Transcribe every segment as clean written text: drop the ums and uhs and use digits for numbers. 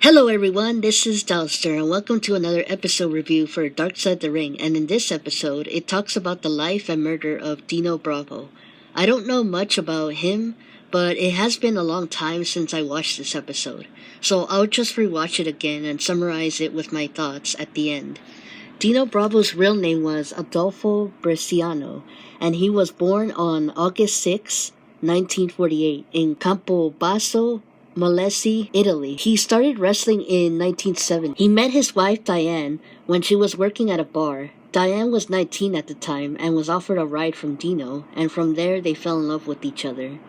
Hello everyone, this is Dalster and welcome to another episode review for Dark Side the Ring, and in this episode it talks about the life and murder of Dino Bravo. I don't know much about him, but it has been a long time since I watched this episode, so I'll just rewatch it again and summarize it with my thoughts at the end. Dino Bravo's real name was Adolfo Bresciano, and he was born on August 6, 1948 in Campobasso, Molise, Italy. He started wrestling in 1970. He met his wife Diane when she was working at a bar. Diane was 19 at the time and was offered a ride from Dino, and from there they fell in love with each other.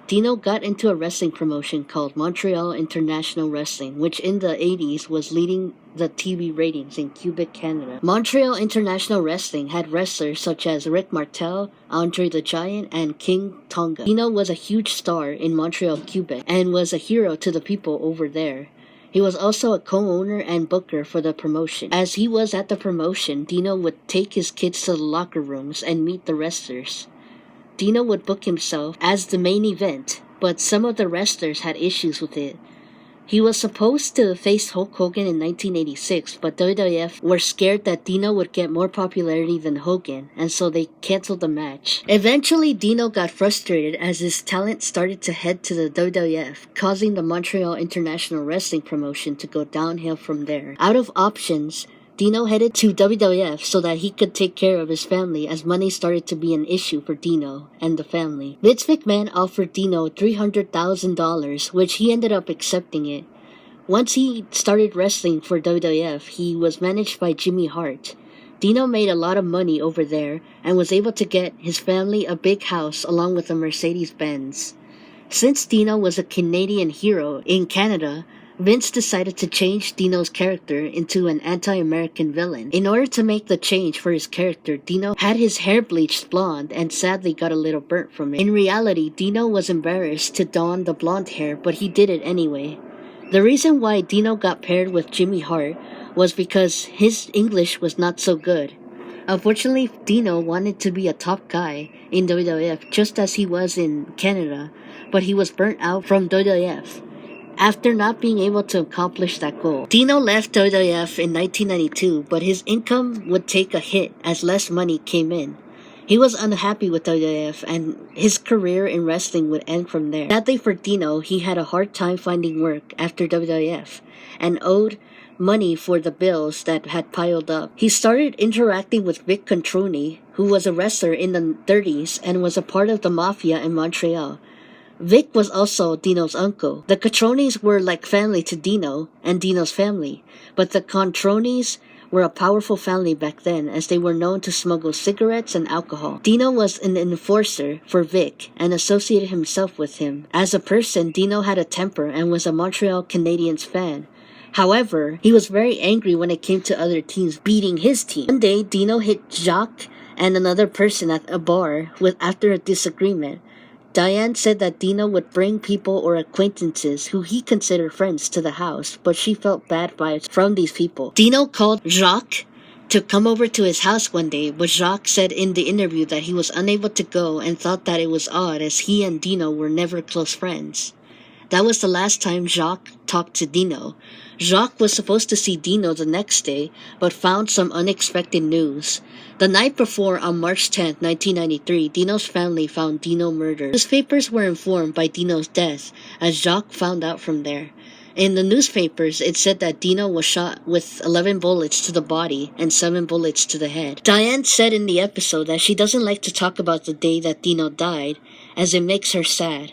Dino got into a wrestling promotion called Montreal International Wrestling, which in the 80s was leading the TV ratings in Quebec, Canada. Montreal International Wrestling had wrestlers such as Rick Martel, Andre the Giant, and King Tonga. Dino was a huge star in Montreal, Quebec, and was a hero to the people over there. He was also a co-owner and booker for the promotion. As he was at the promotion, Dino would take his kids to the locker rooms and meet the wrestlers. Dino would book himself as the main event, but some of the wrestlers had issues with it. He was supposed to face Hulk Hogan in 1986, but WWF were scared that Dino would get more popularity than Hogan, and so they canceled the match. Eventually, Dino got frustrated as his talent started to head to the WWF, causing the Montreal International Wrestling promotion to go downhill from there. Out of options, Dino headed to WWF so that he could take care of his family, as money started to be an issue for Dino and the family. Vince McMahon offered Dino $300,000, which he ended up accepting it. Once he started wrestling for WWF, he was managed by Jimmy Hart. Dino made a lot of money over there and was able to get his family a big house along with a Mercedes-Benz. Since Dino was a Canadian hero in Canada, Vince decided to change Dino's character into an anti-American villain. In order to make the change for his character, Dino had his hair bleached blonde and sadly got a little burnt from it. In reality, Dino was embarrassed to don the blonde hair, but he did it anyway. The reason why Dino got paired with Jimmy Hart was because his English was not so good. Unfortunately, Dino wanted to be a top guy in WWF just as he was in Canada, but he was burnt out from WWF after not being able to accomplish that goal. Dino left WWF in 1992, but his income would take a hit as less money came in. He was unhappy with WWF, and his career in wrestling would end from there. Sadly for Dino, he had a hard time finding work after WWF, and owed money for the bills that had piled up. He started interacting with Vic Controni, who was a wrestler in the 30s and was a part of the Mafia in Montreal. Vic was also Dino's uncle. The Catronis were like family to Dino and Dino's family, but the Contronis were a powerful family back then, as they were known to smuggle cigarettes and alcohol. Dino was an enforcer for Vic and associated himself with him. As a person, Dino had a temper and was a Montreal Canadiens fan. However, he was very angry when it came to other teams beating his team. One day, Dino hit Jacques and another person at a bar after a disagreement. Diane said that Dino would bring people or acquaintances who he considered friends to the house, but she felt bad vibes from these people. Dino called Jacques to come over to his house one day, but Jacques said in the interview that he was unable to go and thought that it was odd as he and Dino were never close friends. That was the last time Jacques talked to Dino. Jacques was supposed to see Dino the next day, but found some unexpected news. The night before, on March 10, 1993, Dino's family found Dino murdered. Newspapers were informed by Dino's death, as Jacques found out from there. In the newspapers, it said that Dino was shot with 11 bullets to the body and 7 bullets to the head. Diane said in the episode that she doesn't like to talk about the day that Dino died, as it makes her sad.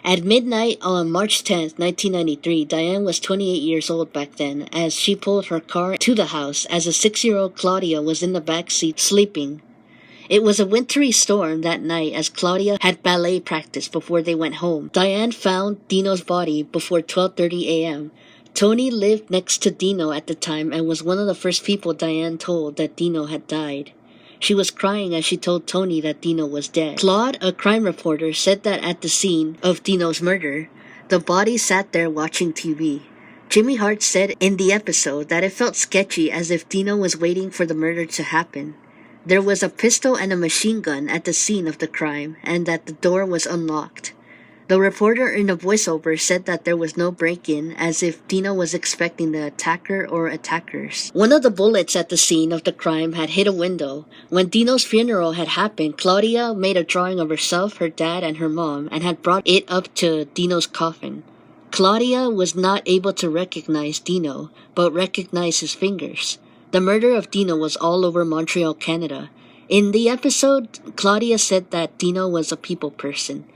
At midnight on March 10, 1993, Diane was 28 years old back then, as she pulled her car to the house as a 6-year-old Claudia was in the back seat sleeping. It was a wintry storm that night as Claudia had ballet practice before they went home. Diane found Dino's body before 12:30 a.m. Tony lived next to Dino at the time and was one of the first people Diane told that Dino had died. She was crying as she told Tony that Dino was dead. Claude, a crime reporter, said that at the scene of Dino's murder, the body sat there watching TV. Jimmy Hart said in the episode that it felt sketchy, as if Dino was waiting for the murder to happen. There was a pistol and a machine gun at the scene of the crime, and that the door was unlocked. The reporter in the voiceover said that there was no break-in, as if Dino was expecting the attacker or attackers. One of the bullets at the scene of the crime had hit a window. When Dino's funeral had happened, Claudia made a drawing of herself, her dad, and her mom, and had brought it up to Dino's coffin. Claudia was not able to recognize Dino, but recognized his fingers. The murder of Dino was all over Montreal, Canada. In the episode, Claudia said that Dino was a people person.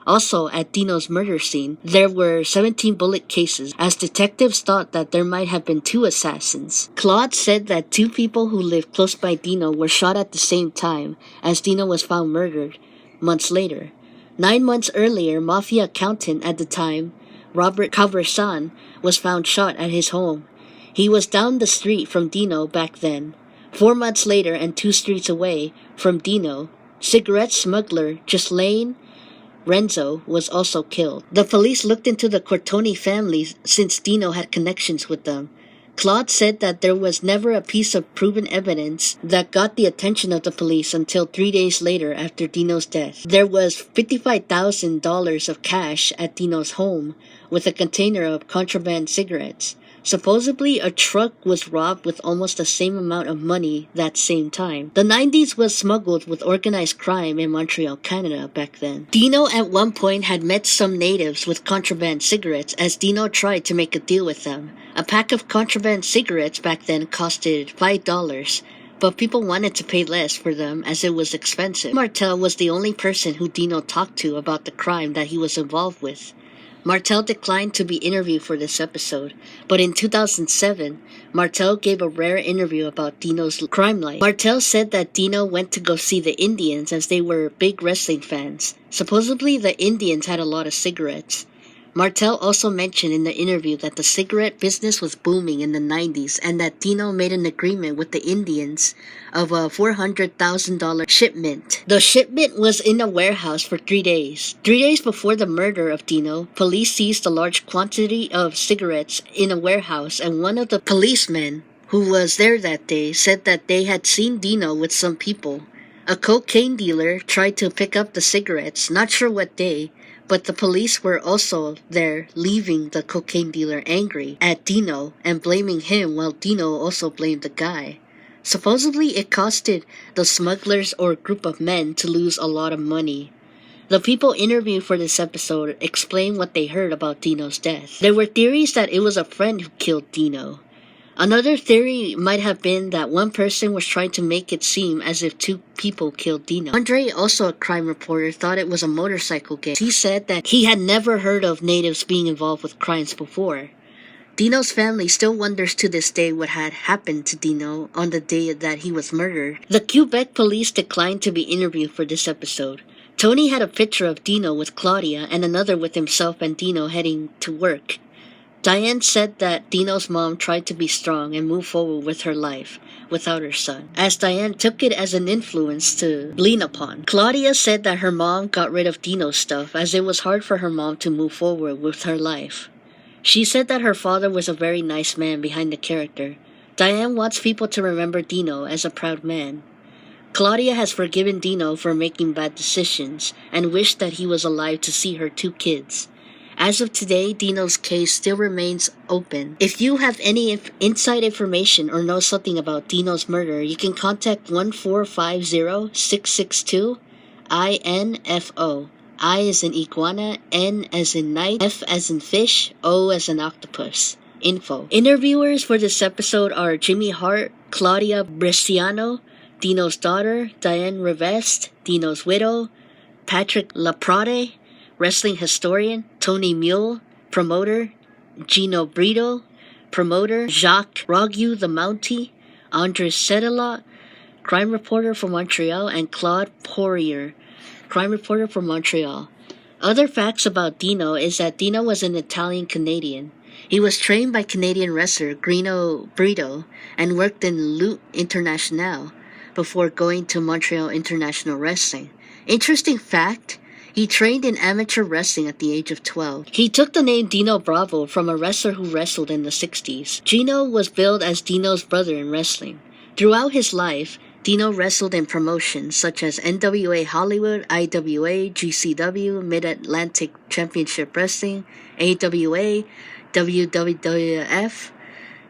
Also, at Dino's murder scene, there were 17 bullet cases, as detectives thought that there might have been 2 assassins. Claude said that 2 people who lived close by Dino were shot at the same time, as Dino was found murdered months later. 9 months earlier, mafia accountant at the time, Robert Caversan, was found shot at his home. He was down the street from Dino back then. 4 months later, and 2 streets away from Dino, cigarette smuggler Ghislaine Renzo was also killed. The police looked into the Cortoni family since Dino had connections with them. Claude said that there was never a piece of proven evidence that got the attention of the police until 3 days later after Dino's death. There was $55,000 of cash at Dino's home with a container of contraband cigarettes. Supposedly, a truck was robbed with almost the same amount of money that same time. The 90s was smuggled with organized crime in Montreal, Canada back then. Dino at one point had met some natives with contraband cigarettes as Dino tried to make a deal with them. A pack of contraband cigarettes back then costed $5, but people wanted to pay less for them as it was expensive. Martel was the only person who Dino talked to about the crime that he was involved with. Martel declined to be interviewed for this episode, but in 2007, Martel gave a rare interview about Dino's crime life. Martel said that Dino went to go see the Indians as they were big wrestling fans. Supposedly, the Indians had a lot of cigarettes. Martel also mentioned in the interview that the cigarette business was booming in the 90s and that Dino made an agreement with the Indians of a $400,000 shipment. The shipment was in a warehouse for 3 days. 3 days before the murder of Dino, police seized a large quantity of cigarettes in a warehouse, and one of the policemen who was there that day said that they had seen Dino with some people. A cocaine dealer tried to pick up the cigarettes, not sure what day, but the police were also there, leaving the cocaine dealer angry at Dino and blaming him, while Dino also blamed the guy. Supposedly, it costed the smugglers or group of men to lose a lot of money. The people interviewed for this episode explained what they heard about Dino's death. There were theories that it was a friend who killed Dino. Another theory might have been that one person was trying to make it seem as if 2 people killed Dino. Andre, also a crime reporter, thought it was a motorcycle gang. He said that he had never heard of natives being involved with crimes before. Dino's family still wonders to this day what had happened to Dino on the day that he was murdered. The Quebec police declined to be interviewed for this episode. Tony had a picture of Dino with Claudia and another with himself and Dino heading to work. Diane said that Dino's mom tried to be strong and move forward with her life without her son, as Diane took it as an influence to lean upon. Claudia said that her mom got rid of Dino's stuff as it was hard for her mom to move forward with her life. She said that her father was a very nice man behind the character. Diane wants people to remember Dino as a proud man. Claudia has forgiven Dino for making bad decisions and wished that he was alive to see her 2 kids. As of today, Dino's case still remains open. If you have any inside information or know something about Dino's murder, you can contact 1-450-662-INFO. I as in iguana, N as in night, F as in fish, O as in octopus. Info. Interviewers for this episode are Jimmy Hart, Claudia Bresciano, Dino's daughter, Diane Revest, Dino's widow, Patrick Laprade, wrestling historian, Tony Mule, promoter, Gino Brito, promoter, Jacques Rogu the Mountie, Andres Sedelot, crime reporter from Montreal, and Claude Poirier, crime reporter from Montreal. Other facts about Dino is that Dino was an Italian-Canadian. He was trained by Canadian wrestler Gino Brito and worked in Lutte International before going to Montreal International Wrestling. Interesting fact, he trained in amateur wrestling at the age of 12. He took the name Dino Bravo from a wrestler who wrestled in the 60s. Gino was billed as Dino's brother in wrestling. Throughout his life, Dino wrestled in promotions such as NWA Hollywood, IWA, GCW, Mid-Atlantic Championship Wrestling, AWA, WWF,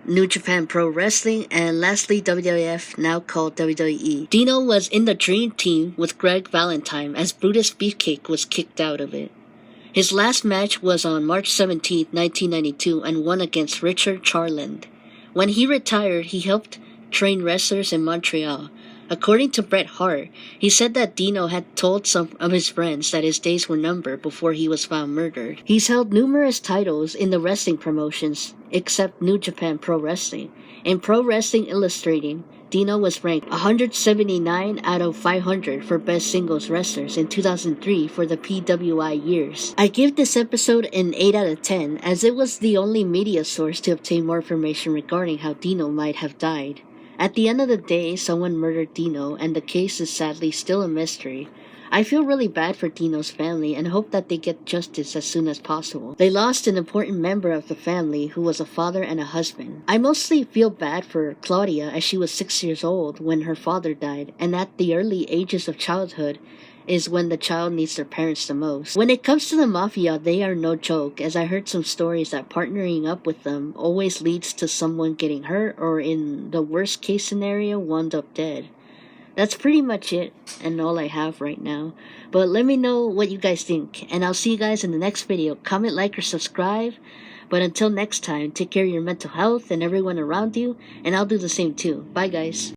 New Japan Pro Wrestling, and lastly WWF, now called WWE. Dino was in the Dream Team with Greg Valentine as Brutus Beefcake was kicked out of it. His last match was on March 17, 1992, and won against Richard Charland. When he retired, he helped train wrestlers in Montreal. According to Bret Hart, he said that Dino had told some of his friends that his days were numbered before he was found murdered. He's held numerous titles in the wrestling promotions, except New Japan Pro Wrestling. In Pro Wrestling Illustrated, Dino was ranked 179 out of 500 for Best Singles Wrestlers in 2003 for the PWI years. I give this episode an 8 out of 10 as it was the only media source to obtain more information regarding how Dino might have died. At the end of the day, someone murdered Dino, and the case is sadly still a mystery. I feel really bad for Dino's family and hope that they get justice as soon as possible. They lost an important member of the family who was a father and a husband. I mostly feel bad for Claudia as she was 6 years old when her father died, and at the early ages of childhood is when the child needs their parents the most. When it comes to the mafia, they are no joke, as I heard some stories that partnering up with them always leads to someone getting hurt or, in the worst case scenario, wound up dead. That's pretty much it and all I have right now. But let me know what you guys think, and I'll see you guys in the next video. Comment, like, or subscribe. But until next time, take care of your mental health and everyone around you, and I'll do the same too. Bye guys.